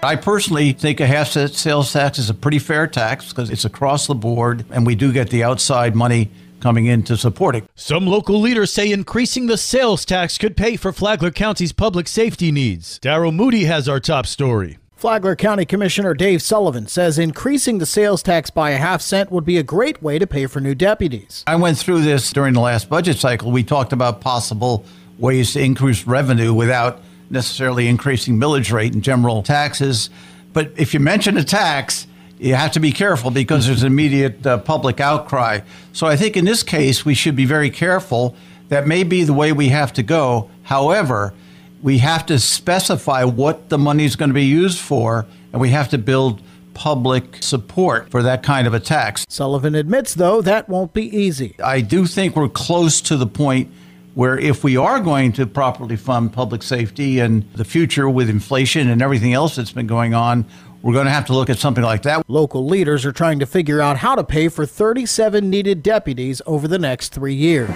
I personally think a half sales tax is a pretty fair tax because it's across the board, and we do get the outside money coming in to support it. Some local leaders say increasing the sales tax could pay for Flagler County's public safety needs. Darryl Moody has our top story. Flagler County Commissioner Dave Sullivan says increasing the sales tax by a half cent would be a great way to pay for new deputies. I went through this during the last budget cycle. We talked about possible ways to increase revenue without necessarily increasing millage rate and general taxes. But if you mention a tax, you have to be careful because there's immediate public outcry. So I think in this case, we should be very careful. That may be the way we have to go. However, we have to specify what the money is going to be used for, and we have to build public support for that kind of a tax. Sullivan admits, though, that won't be easy. I do think we're close to the point where if we are going to properly fund public safety and the future with inflation and everything else that's been going on, we're going to have to look at something like that. Local leaders are trying to figure out how to pay for 37 needed deputies over the next 3 years.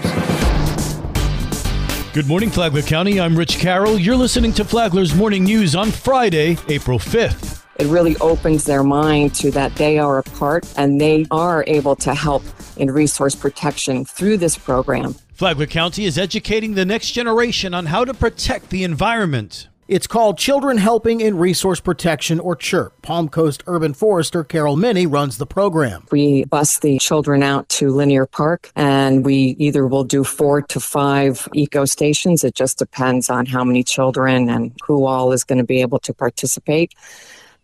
Good morning, Flagler County. I'm Rich Carroll. You're listening to Flagler's Morning News on Friday, April 5th. It really opens their mind to that they are a part and they are able to help in resource protection through this program. Flagler County is educating the next generation on how to protect the environment. It's called Children Helping in Resource Protection, or CHIRP. Palm Coast Urban Forester Carol Minnie runs the program. We bus the children out to Linear Park, and we either will do 4 to 5 eco stations. It just depends on how many children and who all is going to be able to participate.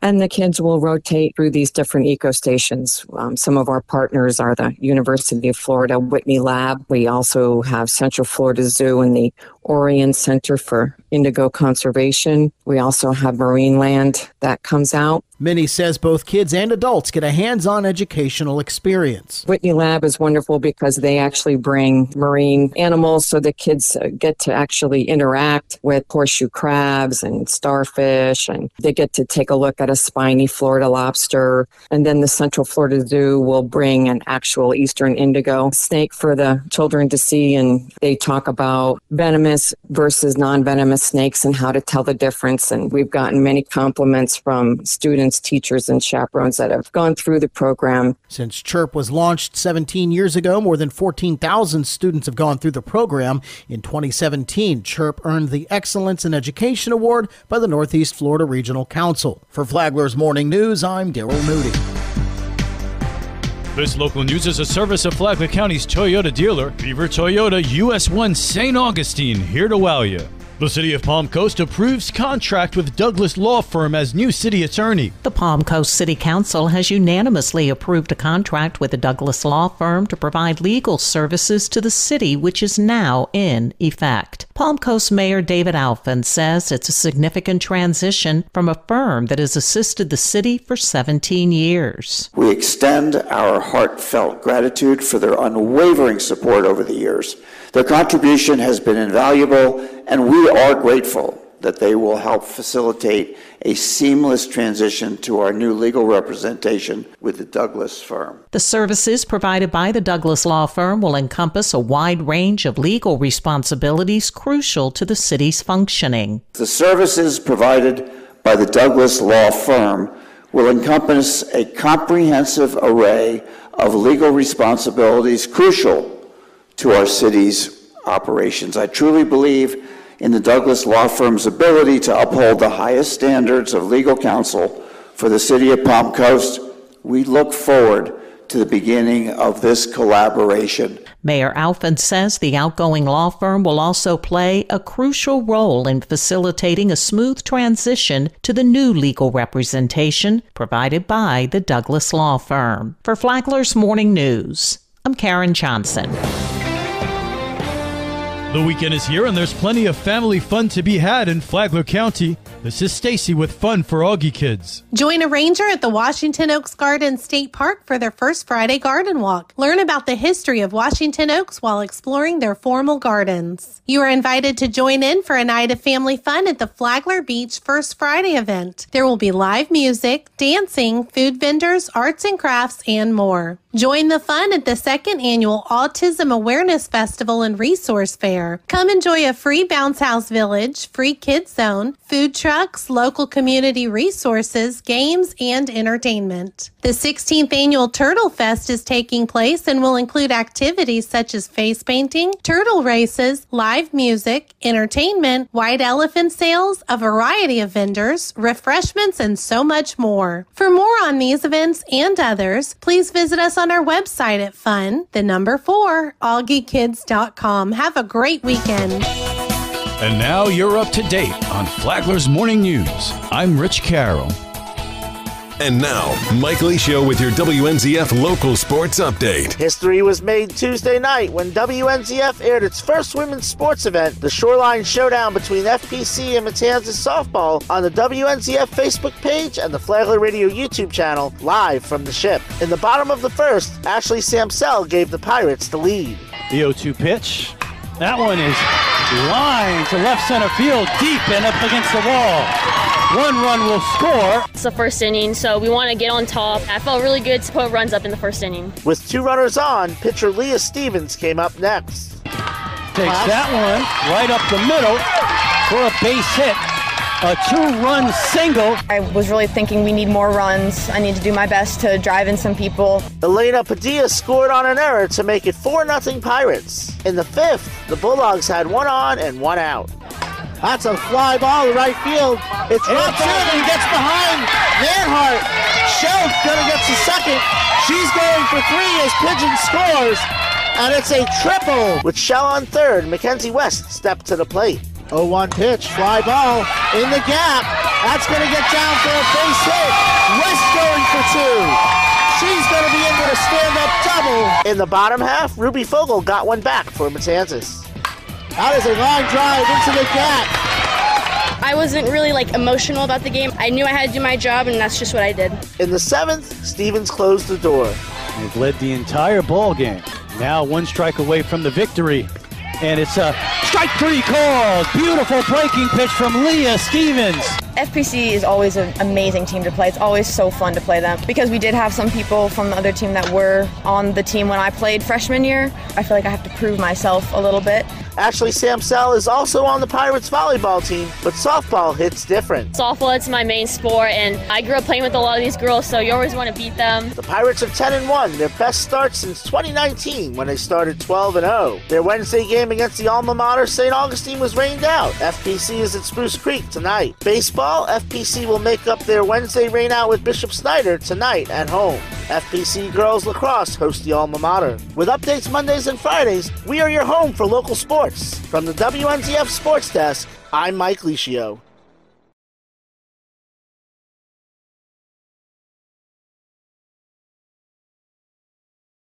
And the kids will rotate through these different eco stations. Some of our partners are the University of Florida Whitney Lab. We also have Central Florida Zoo and the Orion Center for Indigo Conservation. We also have Marine Land that comes out. Minnie says both kids and adults get a hands-on educational experience. Whitney Lab is wonderful because they actually bring marine animals, so the kids get to actually interact with horseshoe crabs and starfish, and they get to take a look at a spiny Florida lobster. And then the Central Florida Zoo will bring an actual eastern indigo snake for the children to see, and they talk about venomous versus non-venomous snakes and how to tell the difference. And we've gotten many compliments from students, teachers, and chaperones that have gone through the program. Since CHIRP was launched 17 years ago, more than 14,000 students have gone through the program. In 2017, CHIRP earned the Excellence in Education Award by the Northeast Florida Regional Council. For Flagler's Morning News, I'm Darryl Moody. This local news is a service of Flagler County's Toyota dealer, Beaver Toyota, US 1 St. Augustine, here to wow you. The City of Palm Coast approves contract with Douglas Law Firm as new city attorney. The Palm Coast City Council has unanimously approved a contract with the Douglas Law Firm to provide legal services to the city, which is now in effect. Palm Coast Mayor David Alphen says it's a significant transition from a firm that has assisted the city for 17 years. We extend our heartfelt gratitude for their unwavering support over the years. Their contribution has been invaluable, and we are grateful that they will help facilitate a seamless transition to our new legal representation with the Douglas firm. The services provided by the Douglas Law Firm will encompass a wide range of legal responsibilities crucial to the city's functioning. The services provided by the Douglas Law Firm will encompass a comprehensive array of legal responsibilities crucial to our city's operations. I truly believe in the Douglas Law Firm's ability to uphold the highest standards of legal counsel for the city of Palm Coast. We look forward to the beginning of this collaboration. Mayor Alphen says the outgoing law firm will also play a crucial role in facilitating a smooth transition to the new legal representation provided by the Douglas Law Firm. For Flagler's Morning News, I'm Karen Johnson. The weekend is here and there's plenty of family fun to be had in Flagler County. This is Stacy with Fun for Augie Kids. Join a ranger at the Washington Oaks Garden State Park for their first Friday garden walk. Learn about the history of Washington Oaks while exploring their formal gardens. You are invited to join in for a night of family fun at the Flagler Beach First Friday event. There will be live music, dancing, food vendors, arts and crafts, and more. Join the fun at the 2nd Annual Autism Awareness Festival and Resource Fair. Come enjoy a free bounce house village, free kids zone, food trucks, local community resources, games, and entertainment. The 16th Annual Turtle Fest is taking place and will include activities such as face painting, turtle races, live music, entertainment, white elephant sales, a variety of vendors, refreshments, and so much more. For more on these events and others, please visit us on our website at fun4augiekids.com. Have a great weekend. And now you're up to date on Flagler's Morning News. I'm Rich Carroll. And now, Mike Licio with your WNZF local sports update. History was made Tuesday night when WNZF aired its first women's sports event, the Shoreline Showdown between FPC and Matanzas softball, on the WNZF Facebook page and the Flagler Radio YouTube channel, live from the ship. In the bottom of the first, Ashley Samsell gave the Pirates the lead. The 0-2 pitch. That one is lined to left center field, deep and up against the wall. 1 run will score. It's the first inning, so we want to get on top. I felt really good to put runs up in the first inning. With 2 runners on, pitcher Leah Stevens came up next. Takes that one right up the middle for a base hit. A 2-run single. I was really thinking we need more runs. I need to do my best to drive in some people. Elena Padilla scored on an error to make it 4-0 Pirates. In the 5th, the Bulldogs had 1 on and 1 out. That's a fly ball to right field. It's dropped in and gets behind Manhart. Schultz gonna get to second. She's going for 3 as Pigeon scores. And it's a triple. With Shell on third, Mackenzie West stepped to the plate. 0-1 pitch, fly ball in the gap. That's gonna get down for a base hit. West going for 2. She's gonna be in with a stand-up double. In the bottom half, Ruby Fogel got one back for Matanzas. That is a line drive into the gap. I wasn't really emotional about the game. I knew I had to do my job, and that's just what I did. In the 7th, Stevens closed the door. They've led the entire ball game. Now 1 strike away from the victory. And it's a strike 3 called. Beautiful breaking pitch from Leah Stevens. FPC is always an amazing team to play. It's always so fun to play them. Because we did have some people from the other team that were on the team when I played freshman year, I feel like I have to prove myself a little bit. Ashley Samsell is also on the Pirates volleyball team, but softball hits different. Softball, it's my main sport, and I grew up playing with a lot of these girls, so you always want to beat them. The Pirates are 10-1, their best start since 2019 when they started 12-0. Their Wednesday game against the alma mater, St. Augustine, was rained out. FPC is at Spruce Creek tonight. Baseball, FPC will make up their Wednesday rainout with Bishop Snyder tonight at home. FPC girls lacrosse host the alma mater. With updates Mondays and Fridays, we are your home for local sports. From the WNZF Sports Desk, I'm Mike Licio.